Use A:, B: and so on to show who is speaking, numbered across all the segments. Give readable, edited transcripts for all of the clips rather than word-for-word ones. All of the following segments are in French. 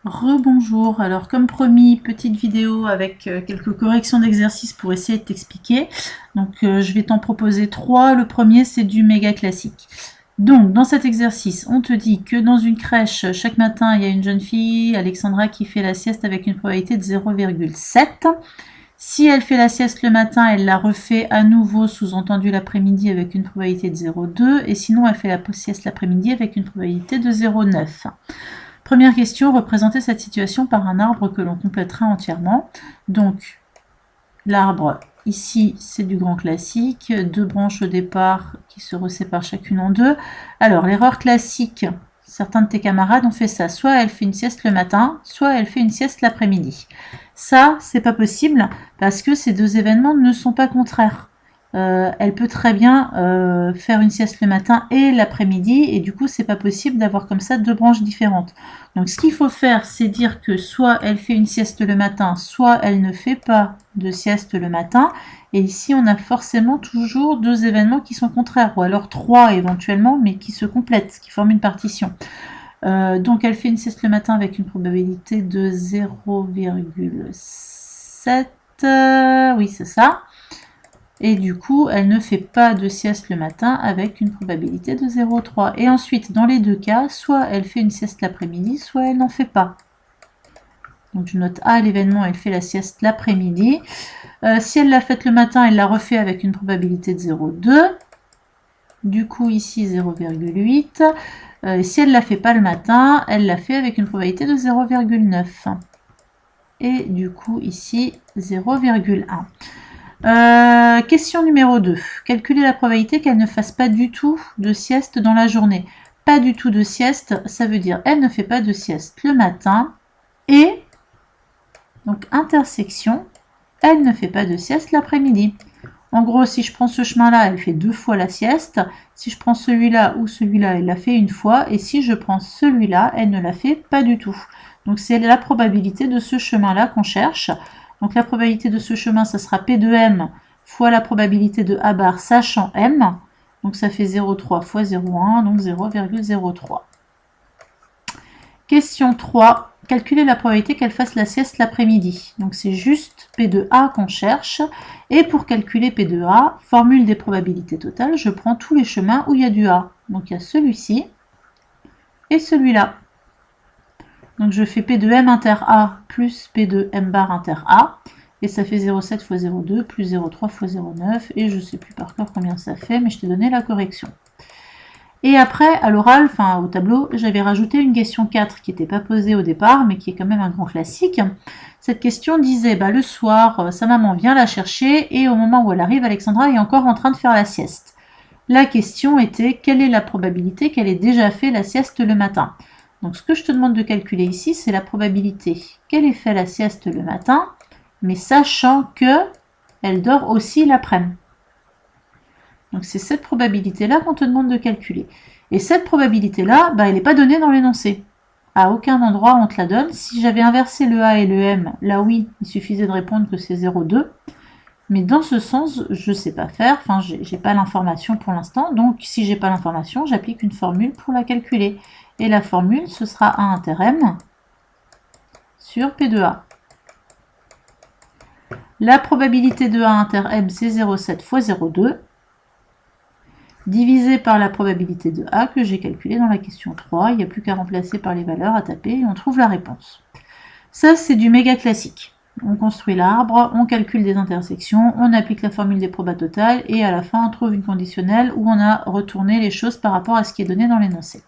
A: Rebonjour, alors comme promis, petite vidéo avec quelques corrections d'exercices pour essayer de t'expliquer. Donc je vais t'en proposer trois. Le premier, c'est du méga classique. Donc dans cet exercice, on te dit que dans une crèche, chaque matin, il y a une jeune fille, Alexandra, qui fait la sieste avec une probabilité de 0,7. Si elle fait la sieste le matin, elle la refait à nouveau, sous-entendu l'après-midi, avec une probabilité de 0,2. Et sinon, elle fait la sieste l'après-midi avec une probabilité de 0,9. Première question, représenter cette situation par un arbre que l'on complétera entièrement. Donc, l'arbre, ici, c'est du grand classique, deux branches au départ qui se reséparent chacune en deux. Alors, l'erreur classique, certains de tes camarades ont fait ça. Soit elle fait une sieste le matin, soit elle fait une sieste l'après-midi. Ça, c'est pas possible parce que ces deux événements ne sont pas contraires. Elle peut très bien faire une sieste le matin et l'après-midi, et du coup, c'est pas possible d'avoir comme ça deux branches différentes. Donc, ce qu'il faut faire, c'est dire que soit elle fait une sieste le matin, soit elle ne fait pas de sieste le matin. Et ici, on a forcément toujours deux événements qui sont contraires, ou alors trois éventuellement, mais qui se complètent, qui forment une partition. Donc, elle fait une sieste le matin avec une probabilité de 0,7. Oui, c'est ça. Et du coup, elle ne fait pas de sieste le matin avec une probabilité de 0,3. Et ensuite, dans les deux cas, soit elle fait une sieste l'après-midi, soit elle n'en fait pas. Donc je note A, l'événement, elle fait la sieste l'après-midi. Si elle l'a faite le matin, elle la refait avec une probabilité de 0,2. Du coup, ici, 0,8. Si elle ne la fait pas le matin, elle la fait avec une probabilité de 0,9. Et du coup, ici, 0,1. Question numéro 2. Calculer la probabilité qu'elle ne fasse pas du tout de sieste dans la journée. Pas du tout de sieste, ça veut dire elle ne fait pas de sieste le matin et, donc intersection, elle ne fait pas de sieste l'après-midi. En gros, si je prends ce chemin-là, elle fait 2 fois la sieste. Si je prends celui-là ou celui-là, elle la fait une fois. Et si je prends celui-là, elle ne la fait pas du tout. Donc c'est la probabilité de ce chemin-là qu'on cherche. Donc la probabilité de ce chemin, ça sera P de M fois la probabilité de A bar sachant M. Donc ça fait 0,3 fois 0,1, donc 0,03. Question 3. Calculer la probabilité qu'elle fasse la sieste l'après-midi. Donc c'est juste P de A qu'on cherche. Et pour calculer P de A, formule des probabilités totales, je prends tous les chemins où il y a du A. Donc il y a celui-ci et celui-là. Donc je fais P de M inter A plus P de M bar inter A. Et ça fait 0,7 fois 0,2 plus 0,3 fois 0,9. Et je ne sais plus par cœur combien ça fait, mais je t'ai donné la correction. Et après, à l'oral, enfin au tableau, j'avais rajouté une question 4 qui n'était pas posée au départ, mais qui est quand même un grand classique. Cette question disait, le soir, sa maman vient la chercher, et au moment où elle arrive, Alexandra est encore en train de faire la sieste. La question était, quelle est la probabilité qu'elle ait déjà fait la sieste le matin? Donc ce que je te demande de calculer ici, c'est la probabilité qu'elle ait fait la sieste le matin, mais sachant que elle dort aussi l'après-midi. Donc c'est cette probabilité-là qu'on te demande de calculer. Et cette probabilité-là, elle n'est pas donnée dans l'énoncé. À aucun endroit on te la donne. Si j'avais inversé le A et le M, là oui, il suffisait de répondre que c'est 0,2. Mais dans ce sens, je ne sais pas faire, enfin j'ai pas l'information pour l'instant, donc si j'ai pas l'information, j'applique une formule pour la calculer. Et la formule, ce sera A inter M sur P de A. La probabilité de A inter M, c'est 0,7 fois 0,2. Divisé par la probabilité de A que j'ai calculée dans la question 3. Il n'y a plus qu'à remplacer par les valeurs, à taper, et on trouve la réponse. Ça, c'est du méga classique. On construit l'arbre, on calcule des intersections, on applique la formule des probas totales, et à la fin, on trouve une conditionnelle où on a retourné les choses par rapport à ce qui est donné dans l'énoncé.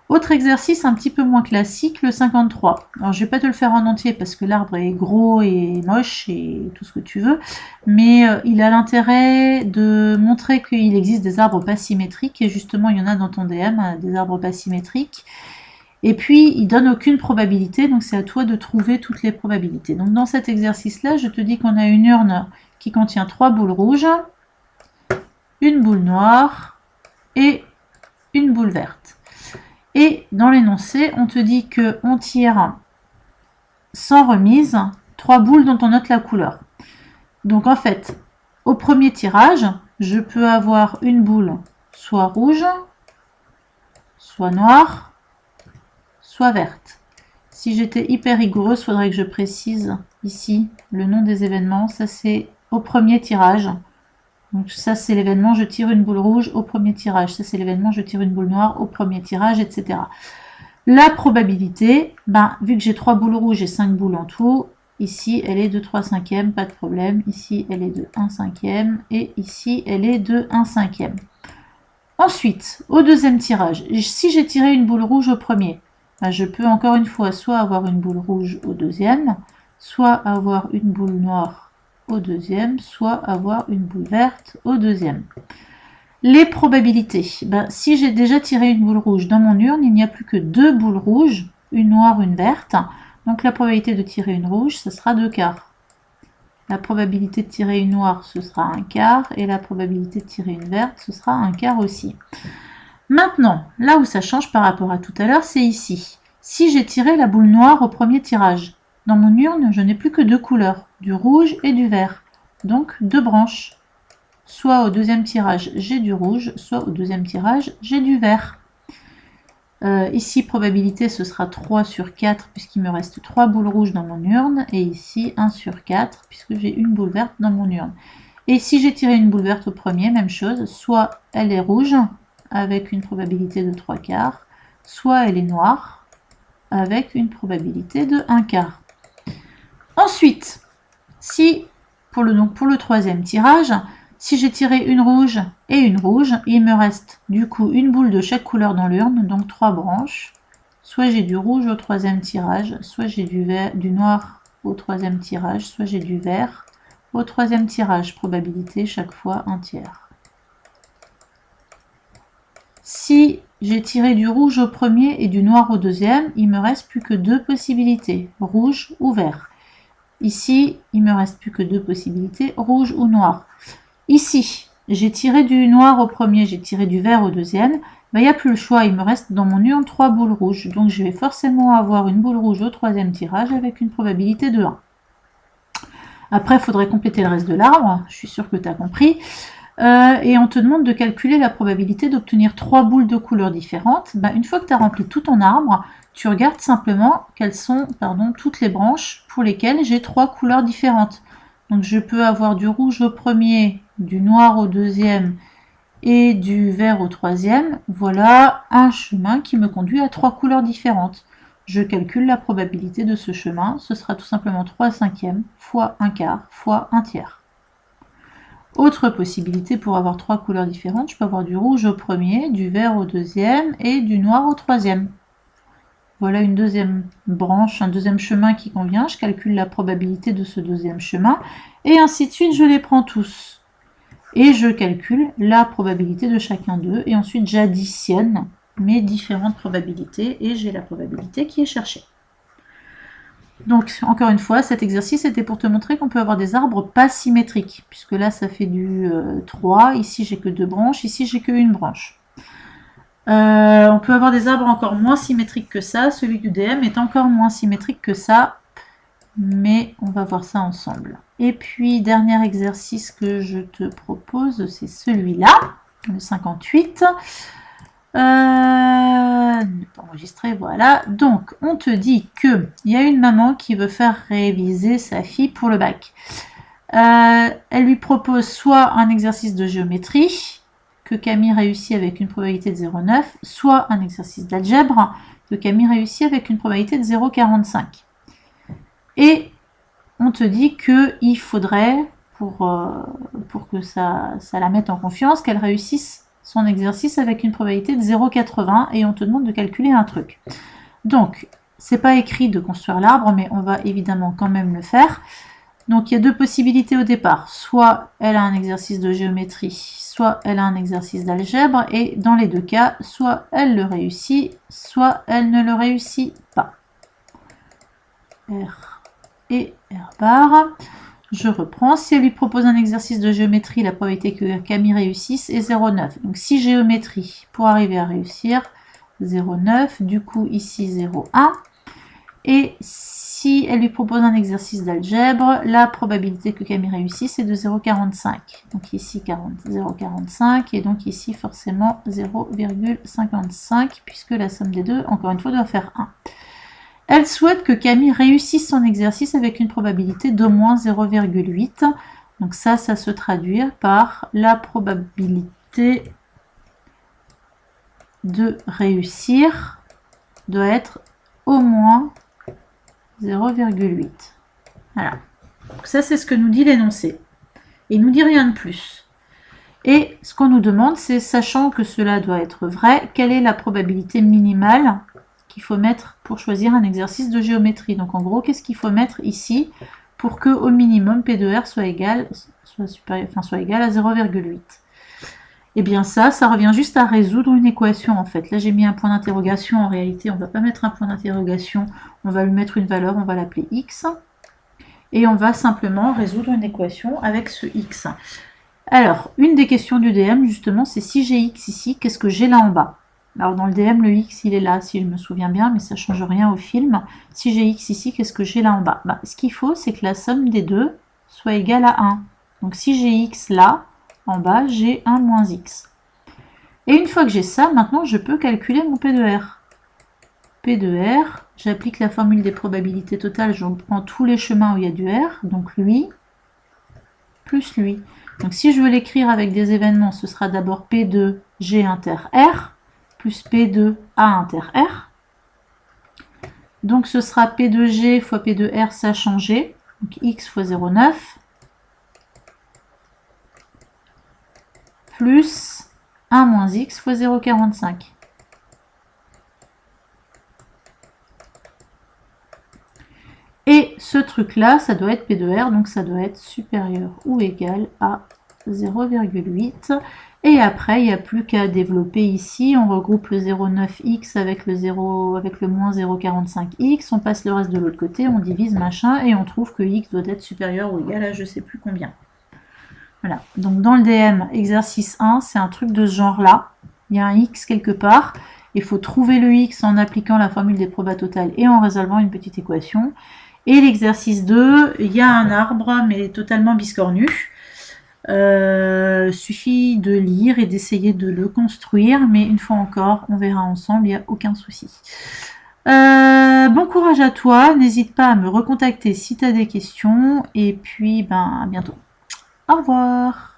A: Autre exercice un petit peu moins classique, le 53. Alors je vais pas te le faire en entier parce que l'arbre est gros et moche et tout ce que tu veux, mais il a l'intérêt de montrer qu'il existe des arbres pas symétriques, et justement il y en a dans ton DM, des arbres pas symétriques. Et puis il donne aucune probabilité, donc c'est à toi de trouver toutes les probabilités. Donc dans cet exercice-là, je te dis qu'on a une urne qui contient 3 boules rouges, une boule noire et une boule verte. Et dans l'énoncé, on te dit qu'on tire sans remise 3 boules dont on note la couleur. Donc en fait, au premier tirage, je peux avoir une boule soit rouge, soit noire, soit verte. Si j'étais hyper rigoureuse, il faudrait que je précise ici le nom des événements. Ça, c'est au premier tirage. Donc ça, c'est l'événement, je tire une boule rouge au premier tirage. Ça, c'est l'événement, je tire une boule noire au premier tirage, etc. La probabilité, vu que j'ai 3 boules rouges et 5 boules en tout, ici, elle est de 3/5, pas de problème. Ici, elle est de 1/5. Et ici, elle est de 1/5. Ensuite, au deuxième tirage, si j'ai tiré une boule rouge au premier, je peux encore une fois soit avoir une boule rouge au deuxième, soit avoir une boule noire au deuxième, soit avoir une boule verte au deuxième. Les probabilités. Si j'ai déjà tiré une boule rouge dans mon urne, il n'y a plus que 2 boules rouges, une noire, une verte. Donc la probabilité de tirer une rouge, ce sera 2/4. La probabilité de tirer une noire, ce sera 1/4. Et la probabilité de tirer une verte, ce sera 1/4 aussi. Maintenant, là où ça change par rapport à tout à l'heure, c'est ici. Si j'ai tiré la boule noire au premier tirage, dans mon urne, je n'ai plus que 2 couleurs, du rouge et du vert. Donc 2 branches. Soit au deuxième tirage, j'ai du rouge, soit au deuxième tirage, j'ai du vert. Ici, probabilité, ce sera 3/4, puisqu'il me reste 3 boules rouges dans mon urne. Et ici, 1/4, puisque j'ai une boule verte dans mon urne. Et si j'ai tiré une boule verte au premier, même chose, soit elle est rouge, avec une probabilité de 3/4, soit elle est noire, avec une probabilité de 1/4. Ensuite, si, pour le troisième tirage, si j'ai tiré une rouge et une rouge, il me reste du coup une boule de chaque couleur dans l'urne, donc 3 branches. Soit j'ai du rouge au troisième tirage, soit j'ai du noir au troisième tirage, soit j'ai du vert au troisième tirage. Probabilité chaque fois 1/3. Si j'ai tiré du rouge au premier et du noir au deuxième, il me reste plus que 2 possibilités, rouge ou vert. Ici, il me reste plus que 2 possibilités, rouge ou noir. Ici, j'ai tiré du noir au premier, j'ai tiré du vert au deuxième. Il n'y a plus le choix, il me reste dans mon urne 3 boules rouges. Donc je vais forcément avoir une boule rouge au troisième tirage avec une probabilité de 1. Après, il faudrait compléter le reste de l'arbre, je suis sûre que tu as compris. Et on te demande de calculer la probabilité d'obtenir 3 boules de couleurs différentes. Une fois que tu as rempli tout ton arbre, tu regardes simplement quelles sont toutes les branches pour lesquelles j'ai 3 couleurs différentes. Donc je peux avoir du rouge au premier, du noir au deuxième et du vert au troisième. Voilà un chemin qui me conduit à 3 couleurs différentes. Je calcule la probabilité de ce chemin. Ce sera tout simplement 3/5 fois 1/4 fois 1/3. Autre possibilité pour avoir 3 couleurs différentes, je peux avoir du rouge au premier, du vert au deuxième et du noir au troisième. Voilà une deuxième branche, un deuxième chemin qui convient. Je calcule la probabilité de ce deuxième chemin. Et ainsi de suite, je les prends tous. Et je calcule la probabilité de chacun d'eux. Et ensuite, j'additionne mes différentes probabilités. Et j'ai la probabilité qui est cherchée. Donc, encore une fois, cet exercice était pour te montrer qu'on peut avoir des arbres pas symétriques. Puisque là, ça fait du 3. Ici, j'ai que 2 branches. Ici, j'ai que 1 branche. On peut avoir des arbres encore moins symétriques que ça. Celui du DM est encore moins symétrique que ça. Mais on va voir ça ensemble. Et puis, dernier exercice que je te propose, c'est celui-là, le 58. Ne pas enregistrer, voilà. Donc, on te dit qu'il y a une maman qui veut faire réviser sa fille pour le bac. Elle lui propose soit un exercice de géométrie, que Camille réussit avec une probabilité de 0,9, soit un exercice d'algèbre que Camille réussit avec une probabilité de 0,45. Et on te dit qu'il faudrait, pour que ça la mette en confiance, qu'elle réussisse son exercice avec une probabilité de 0,80 et on te demande de calculer un truc. Donc, c'est pas écrit de construire l'arbre, mais on va évidemment quand même le faire. Donc il y a 2 possibilités au départ, soit elle a un exercice de géométrie, soit elle a un exercice d'algèbre, et dans les 2 cas, soit elle le réussit, soit elle ne le réussit pas. R et R bar. Je reprends, si elle lui propose un exercice de géométrie, la probabilité que Camille réussisse est 0,9. Donc si géométrie, pour arriver à réussir, 0,9, du coup ici 0,1. Et si elle lui propose un exercice d'algèbre, la probabilité que Camille réussisse est de 0,45. Donc ici 0,45 et donc ici forcément 0,55 puisque la somme des deux, encore une fois, doit faire 1. Elle souhaite que Camille réussisse son exercice avec une probabilité d'au moins 0,8. Donc ça se traduit par la probabilité de réussir doit être au moins 0,8. Voilà. Donc ça, c'est ce que nous dit l'énoncé. Il ne nous dit rien de plus. Et ce qu'on nous demande, c'est, sachant que cela doit être vrai, quelle est la probabilité minimale qu'il faut mettre pour choisir un exercice de géométrie. Donc en gros, qu'est-ce qu'il faut mettre ici pour que au minimum P de R soit égal à 0,8. Et bien ça revient juste à résoudre une équation en fait. Là j'ai mis un point d'interrogation, en réalité on ne va pas mettre un point d'interrogation, on va lui mettre une valeur, on va l'appeler x. Et on va simplement résoudre une équation avec ce x. Alors, une des questions du DM justement, c'est si j'ai x ici, qu'est-ce que j'ai là en bas? Alors dans le DM, le x il est là, si je me souviens bien, mais ça ne change rien au film. Si j'ai x ici, qu'est-ce que j'ai là en bas? Ce qu'il faut, c'est que la somme des deux soit égale à 1. Donc si j'ai x là, en bas, j'ai 1 moins x. Et une fois que j'ai ça, maintenant je peux calculer mon P de R. P de R, j'applique la formule des probabilités totales, je prends tous les chemins où il y a du R, donc lui, plus lui. Donc si je veux l'écrire avec des événements, ce sera d'abord P de G inter R, plus P de A inter R. Donc ce sera P de G fois P de R, ça a changé, donc x fois 0,9, plus 1 moins x fois 0,45. Et ce truc-là, ça doit être P de R, donc ça doit être supérieur ou égal à 0,8. Et après, il n'y a plus qu'à développer ici. On regroupe le 0,9x avec le moins 0,45x. On passe le reste de l'autre côté, on divise machin, et on trouve que x doit être supérieur ou égal à je ne sais plus combien. Voilà. Donc dans le DM, exercice 1, c'est un truc de ce genre-là. Il y a un x quelque part. Il faut trouver le x en appliquant la formule des probas totales et en résolvant une petite équation. Et l'exercice 2, il y a un arbre, mais totalement biscornu. Suffit de lire et d'essayer de le construire, mais une fois encore, on verra ensemble, il n'y a aucun souci. Bon courage à toi, n'hésite pas à me recontacter si tu as des questions, et puis à bientôt. Au revoir.